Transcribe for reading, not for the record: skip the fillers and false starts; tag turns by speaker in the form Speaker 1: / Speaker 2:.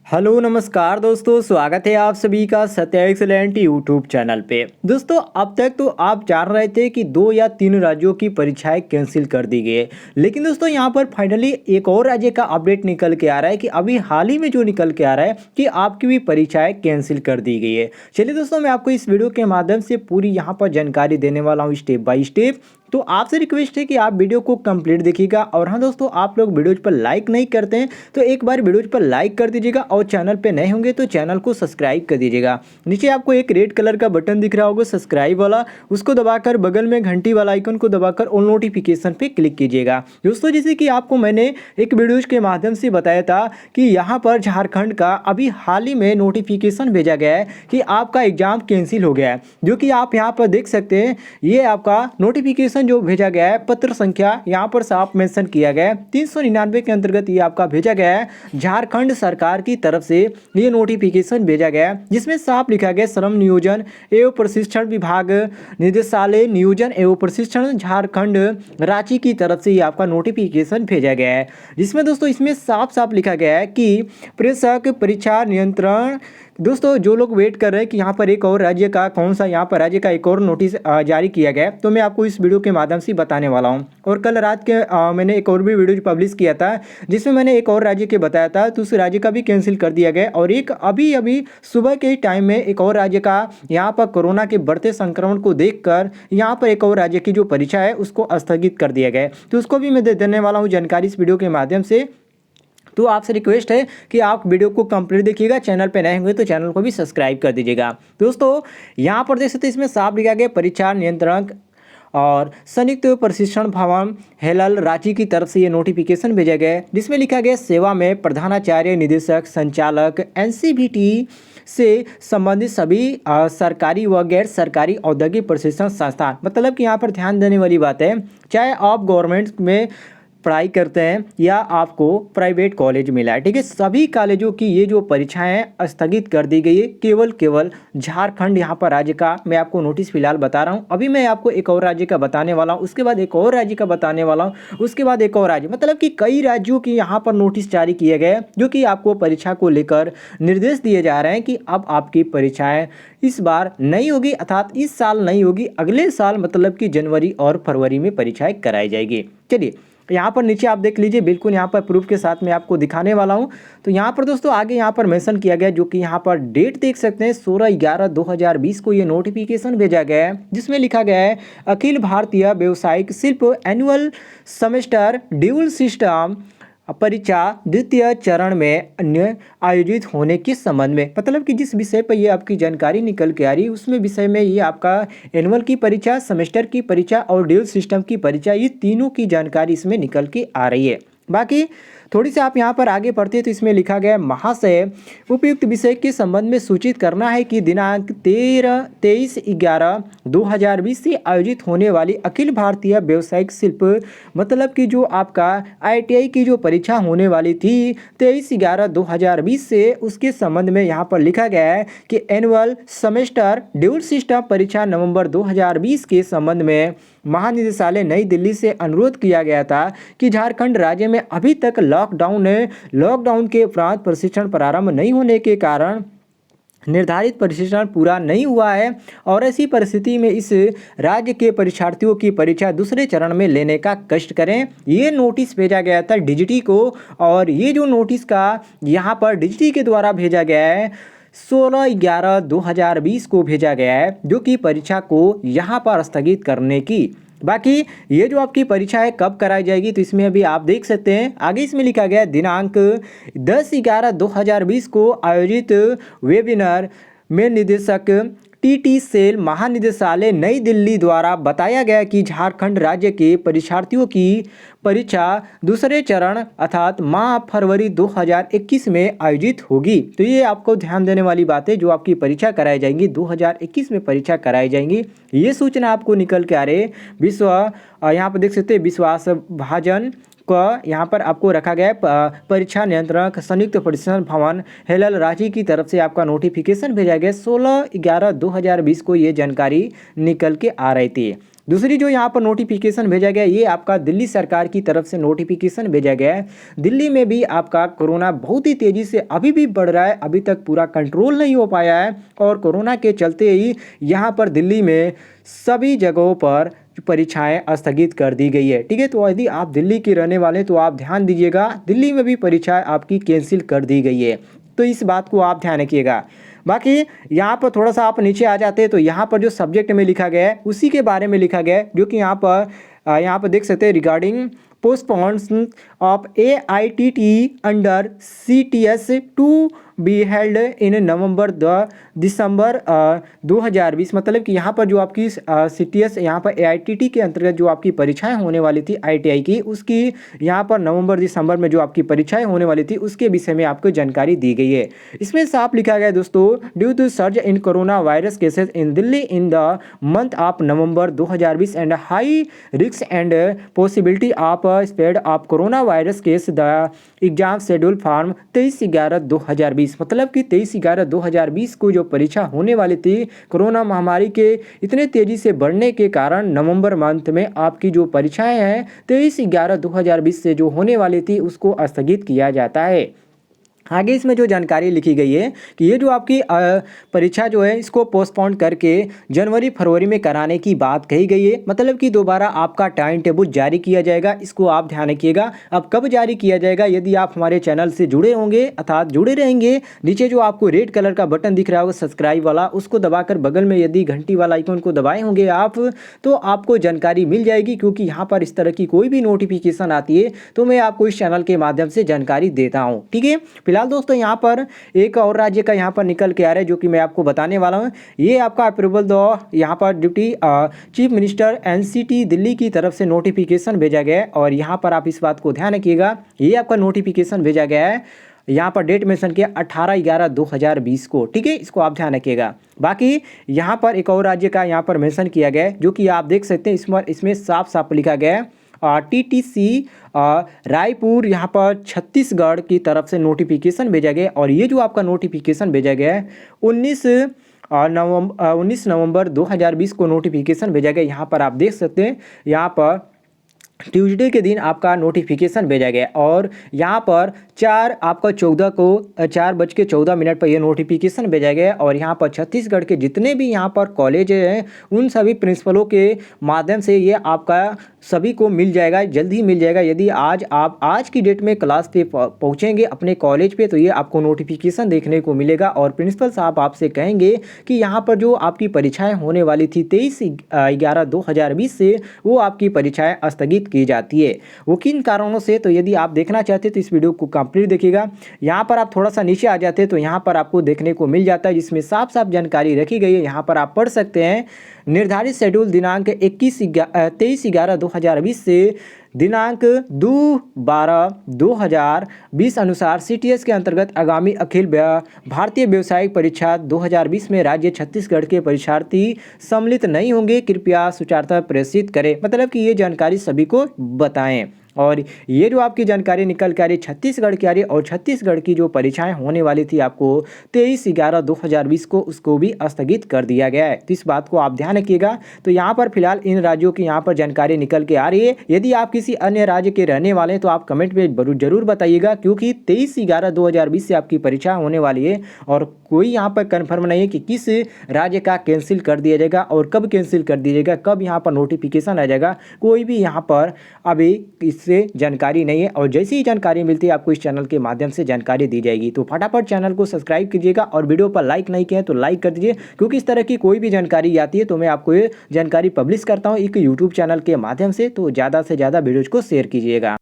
Speaker 1: Hello नमस्कार दोस्तों, स्वागत है आप सभी का सत्या एक्सेलेंट यूट्यूब चैनल पे। दोस्तों अब तक तो आप जान रहे थे कि 2 या 3 राज्यों की परीक्षाएं कैंसिल कर दी गई है, लेकिन दोस्तों यहां पर फाइनली एक और राज्य का अपडेट निकल के आ रहा है कि अभी हाल ही में जो निकल के आ रहा है कि आपकी भी परीक्षाएं कैंसिल कर दी गई है। चलिए दोस्तों, मैं आपको इस वीडियो के माध्यम से पूरी यहाँ पर जानकारी देने वाला हूँ स्टेप बाय स्टेप। तो आपसे रिक्वेस्ट है कि आप वीडियो को कंप्लीट देखिएगा। और हाँ दोस्तों, आप लोग वीडियोज पर लाइक नहीं करते हैं तो एक बार वीडियोज पर लाइक कर दीजिएगा, और चैनल पे नए होंगे तो चैनल को सब्सक्राइब कर दीजिएगा। नीचे आपको एक रेड कलर का बटन दिख रहा होगा सब्सक्राइब वाला, उसको दबाकर बगल में घंटी वाला आइकन को दबाकर ऑल नोटिफिकेशन पे क्लिक कीजिएगा। दोस्तों जैसे कि आपको मैंने एक वीडियोज के माध्यम से बताया था कि यहाँ पर झारखंड का अभी हाल ही में नोटिफिकेशन भेजा गया है कि आपका एग्जाम कैंसिल हो गया है, जो कि आप यहाँ पर देख सकते हैं। ये आपका नोटिफिकेशन जो भेजा गया है, पत्र संख्या यहाँ पर साफ मेंशन किया गया है 399 के अंतर्गत ये आपका भेजा गया है। झारखंड सरकार की तरफ से ये नोटिफिकेशन भेजा गया है, जिसमें साफ लिखा गया श्रम नियोजन एवं प्रशिक्षण विभाग निदेशालय नियोजन एवं प्रशिक्षण झारखंड रांची की तरफ से ये आपका नोटिफिकेशन भेजा गया है। जिसमें दोस्तों इसमें साफ साफ लिखा गया है कि प्रेषक परीक्षा नियंत्रण। दोस्तों जो लोग वेट कर रहे हैं कि यहाँ पर एक और राज्य का कौन सा यहाँ पर राज्य का एक और नोटिस जारी किया गया है, तो मैं आपको इस वीडियो के माध्यम से बताने वाला हूँ। और कल रात के मैंने एक और भी वीडियो पब्लिश किया था, जिसमें मैंने एक और राज्य के बताया था, तो उस राज्य का भी कैंसिल कर दिया गया। और एक अभी अभी सुबह के टाइम में एक और राज्य का यहाँ पर कोरोना के बढ़ते संक्रमण को देखकर यहाँ पर एक और राज्य की जो परीक्षा है उसको स्थगित कर दिया गया है, तो उसको भी मैं दे देने वाला हूँ जानकारी इस वीडियो के माध्यम से। तो आपसे रिक्वेस्ट है कि आप वीडियो को कंप्लीट देखिएगा, चैनल पे नए होंगे तो चैनल को भी सब्सक्राइब कर दीजिएगा। दोस्तों यहाँ पर देख सकते हैं इसमें साफ लिखा गया परीक्षा नियंत्रक और संयुक्त प्रशिक्षण भवन हेलल रांची की तरफ से ये नोटिफिकेशन भेजा गया है, जिसमें लिखा गया सेवा में प्रधानाचार्य निदेशक संचालक एनसीवीटी से संबंधित सभी सरकारी व गैर सरकारी औद्योगिक प्रशिक्षण संस्थान। मतलब कि यहाँ पर ध्यान देने वाली बात है, चाहे आप गवर्नमेंट में पढ़ाई करते हैं या आपको प्राइवेट कॉलेज मिला है, ठीक है, सभी कॉलेजों की ये जो परीक्षाएं स्थगित कर दी गई है। केवल झारखंड यहाँ पर राज्य का मैं आपको नोटिस फिलहाल बता रहा हूँ। अभी मैं आपको एक और राज्य का बताने वाला हूँ, उसके बाद एक और राज्य का बताने वाला हूँ, उसके बाद एक और राज्य। मतलब कि कई राज्यों की यहाँ पर नोटिस जारी किए गए, जो कि आपको परीक्षा को लेकर निर्देश दिए जा रहे हैं कि अब आपकी परीक्षाएं इस बार नहीं होगी, अर्थात इस साल नहीं होगी, अगले साल मतलब कि जनवरी और फरवरी में परीक्षाएं कराई जाएगी। चलिए यहाँ पर नीचे आप देख लीजिए, बिल्कुल यहाँ पर प्रूफ के साथ मैं आपको दिखाने वाला हूँ। तो यहाँ पर दोस्तों आगे यहाँ पर मेंशन किया गया, जो कि यहाँ पर डेट देख सकते हैं 16/11/2020 को ये नोटिफिकेशन भेजा गया है, जिसमें लिखा गया है अखिल भारतीय व्यावसायिक शिल्प एनुअल सेमेस्टर ड्यूल सिस्टम परीक्षा द्वितीय चरण में अन्य आयोजित होने के संबंध में। मतलब कि जिस विषय पर ये आपकी जानकारी निकल के आ रही है, उसमें विषय में ये आपका एनुअल की परीक्षा, सेमेस्टर की परीक्षा और ड्यूल सिस्टम की परीक्षा, ये तीनों की जानकारी इसमें निकल के आ रही है। बाकी थोड़ी सी आप यहाँ पर आगे पढ़ते हैं तो इसमें लिखा गया है महाशय उपयुक्त विषय के संबंध में सूचित करना है कि दिनांक 23/11/2020 से आयोजित होने वाली अखिल भारतीय व्यावसायिक शिल्प, मतलब कि जो आपका ITI की जो परीक्षा होने वाली थी 23/11/2020 से, उसके संबंध में यहाँ पर लिखा गया है कि एनुअल सेमेस्टर ड्यूल सिस्टम परीक्षा नवंबर 2020 के संबंध में महानिदेशालय नई दिल्ली से अनुरोध किया गया था कि झारखंड राज्य में अभी तक लॉकडाउन के उपरांत प्रशिक्षण प्रारंभ नहीं होने के कारण निर्धारित प्रशिक्षण पूरा नहीं हुआ है, और ऐसी परिस्थिति में इस राज्य के परीक्षार्थियों की परीक्षा दूसरे चरण में लेने का कष्ट करें। ये नोटिस भेजा गया था DGT को, और ये जो नोटिस का यहाँ पर DGT के द्वारा भेजा गया है 16/11/2020 को भेजा गया है, जो कि परीक्षा को यहाँ पर स्थगित करने की। बाकी ये जो आपकी परीक्षा है कब कराई जाएगी, तो इसमें अभी आप देख सकते हैं आगे इसमें लिखा गया है दिनांक 10/11/2020 को आयोजित वेबिनार में निदेशक TT सेल महानिदेशालय नई दिल्ली द्वारा बताया गया कि झारखंड राज्य के परीक्षार्थियों की परीक्षा दूसरे चरण अर्थात माह फरवरी 2021 में आयोजित होगी। तो ये आपको ध्यान देने वाली बात है, जो आपकी परीक्षा कराई जाएंगी 2021 में परीक्षा कराई जाएंगी। ये सूचना आपको निकल के आ रही है यहाँ पर देख सकते हैं विश्वास भाजन का यहाँ पर आपको रखा गया है परीक्षा नियंत्रक संयुक्त प्रशिक्षण भवन हेलल रांची की तरफ से आपका नोटिफिकेशन भेजा गया 16/11/2020 को ये जानकारी निकल के आ रही थी। दूसरी जो यहाँ पर नोटिफिकेशन भेजा गया ये आपका दिल्ली सरकार की तरफ से नोटिफिकेशन भेजा गया है। दिल्ली में भी आपका कोरोना बहुत ही तेज़ी से अभी भी बढ़ रहा है, अभी तक पूरा कंट्रोल नहीं हो पाया है और कोरोना के चलते ही यहाँ पर दिल्ली में सभी जगहों पर परीक्षाएं स्थगित कर दी गई है। ठीक है, तो यदि आप दिल्ली के रहने वाले तो आप ध्यान दीजिएगा, दिल्ली में भी परीक्षाएं आपकी कैंसिल कर दी गई है, तो इस बात को आप ध्यान रखिएगा। बाकी यहाँ पर थोड़ा सा आप नीचे आ जाते हैं तो यहाँ पर जो सब्जेक्ट में लिखा गया है उसी के बारे में लिखा गया है, जो कि यहाँ पर देख सकते हैं regarding postpones of AITT under CTS to be held in December 2020। मतलब कि यहाँ पर जो आपकी CTS यहाँ पर AITT के अंतर्गत जो आपकी परीक्षाएं होने वाली थी ITI की, उसकी यहाँ पर नवंबर दिसंबर में जो आपकी परीक्षाएं होने वाली थी उसके विषय में आपको जानकारी दी गई है। इसमें साफ लिखा गया है दोस्तों, due to surge in corona virus cases in Delhi in the month of November 2020 and high risk and possibility of spread of corona virus case the exam schedule form 23/11/2020। मतलब कि 23/11/2020 को जो परीक्षा होने वाली थी कोरोना महामारी के इतने तेजी से बढ़ने के कारण नवंबर मंथ में आपकी जो परीक्षाएं हैं 23/11/2020 से जो होने वाली थी उसको स्थगित किया जाता है। आगे इसमें जो जानकारी लिखी गई है कि ये जो आपकी परीक्षा जो है इसको पोस्टपोन करके जनवरी फरवरी में कराने की बात कही गई है। मतलब कि दोबारा आपका टाइम टेबल जारी किया जाएगा, इसको आप ध्यान रखिएगा। अब कब जारी किया जाएगा, यदि आप हमारे चैनल से जुड़े होंगे अर्थात जुड़े रहेंगे, नीचे जो आपको रेड कलर का बटन दिख रहा होगा सब्सक्राइब वाला, उसको दबाकर बगल में यदि घंटी वाला आइकन को दबाए होंगे आप तो आपको जानकारी मिल जाएगी, क्योंकि यहाँ पर इस तरह की कोई भी नोटिफिकेशन आती है तो मैं आपको इस चैनल के माध्यम से जानकारी देता हूँ। ठीक है, फिलहाल दोस्तों यहाँ पर एक और राज्य का यहाँ पर निकल के आ रहा है जो कि मैं आपको बताने वाला हूँ। ये आपका अप्रूवल दो यहाँ पर duty chief minister NCT Delhi की तरफ से नोटिफिकेशन भेजा गया है और यहाँ पर आप इस बात को ध्यान रखिएगा, ये आपका नोटिफिकेशन भेजा गया है, यहाँ पर डेट मेंशन किया 18/11/2020 को। ठीक है, इसको आप ध्यान रखिएगा। बाकी यहाँ पर एक और राज्य का यहाँ पर मेंशन किया गया है जो कि आप देख सकते हैं, इसमें साफ साफ लिखा गया है TTC रायपुर यहाँ पर छत्तीसगढ़ की तरफ से नोटिफिकेशन भेजा गया और ये जो आपका नोटिफिकेशन भेजा गया है 19 नवंबर 2020 को नोटिफिकेशन भेजा गया। यहाँ पर आप देख सकते हैं, यहाँ पर ट्यूसडे के दिन आपका नोटिफिकेशन भेजा गया और यहाँ पर 4:14 पर यह नोटिफिकेशन भेजा गया और यहाँ पर छत्तीसगढ़ के जितने भी यहाँ पर कॉलेज हैं उन सभी प्रिंसिपलों के माध्यम से ये आपका सभी को मिल जाएगा, जल्द ही मिल जाएगा। यदि आप आज की डेट में क्लास पे पहुँचेंगे अपने कॉलेज पे तो ये आपको नोटिफिकेशन देखने को मिलेगा और प्रिंसिपल साहब आपसे कहेंगे कि यहाँ पर जो आपकी परीक्षाएँ होने वाली थी 23/11/2020 से वो आपकी परीक्षाएँ स्थगित की जाती है, वो किन कारणों से। तो यदि आप देखना चाहते हैं तो इस वीडियो को कंप्लीट देखिएगा। यहाँ पर आप थोड़ा सा नीचे आ जाते हैं तो यहाँ पर आपको देखने को मिल जाता है जिसमें साफ साफ जानकारी रखी गई है। यहाँ पर आप पढ़ सकते हैं, निर्धारित शेड्यूल दिनांक 23/11/2020 से दिनांक 2/12/2020 अनुसार CTS के अंतर्गत आगामी अखिल भारतीय व्यावसायिक परीक्षा 2020 में राज्य छत्तीसगढ़ के परीक्षार्थी सम्मिलित नहीं होंगे, कृपया सूचना प्रेषित करें। मतलब कि ये जानकारी सभी को बताएं और ये जो आपकी जानकारी निकल के आ रही छत्तीसगढ़ की आ रही और छत्तीसगढ़ की जो परीक्षाएं होने वाली थी आपको 23/11/2020 को उसको भी स्थगित कर दिया गया है, तो इस बात को आप ध्यान रखिएगा। तो यहाँ पर फिलहाल इन राज्यों की यहाँ पर जानकारी निकल के आ रही है। यदि आप किसी अन्य राज्य के रहने वाले हैं तो आप कमेंट में जरूर बताइएगा, क्योंकि 23/11/2020 से आपकी परीक्षा होने वाली है और कोई यहाँ पर कन्फर्म नहीं है कि किस राज्य का कैंसिल कर दिया जाएगा और कब कैंसिल कर दिया जाएगा, कब यहाँ पर नोटिफिकेशन आ जाएगा, कोई भी यहाँ पर अभी इससे जानकारी नहीं है। और जैसी ही जानकारी मिलती है आपको इस चैनल के माध्यम से जानकारी दी जाएगी। तो फटाफट चैनल को सब्सक्राइब कीजिएगा और वीडियो पर लाइक नहीं किया तो लाइक कर दीजिए, क्योंकि इस तरह की कोई भी जानकारी आती है तो मैं आपको ये जानकारी पब्लिश करता हूँ एक यूट्यूब चैनल के माध्यम से। तो ज़्यादा से ज़्यादा वीडियोज़ को शेयर कीजिएगा।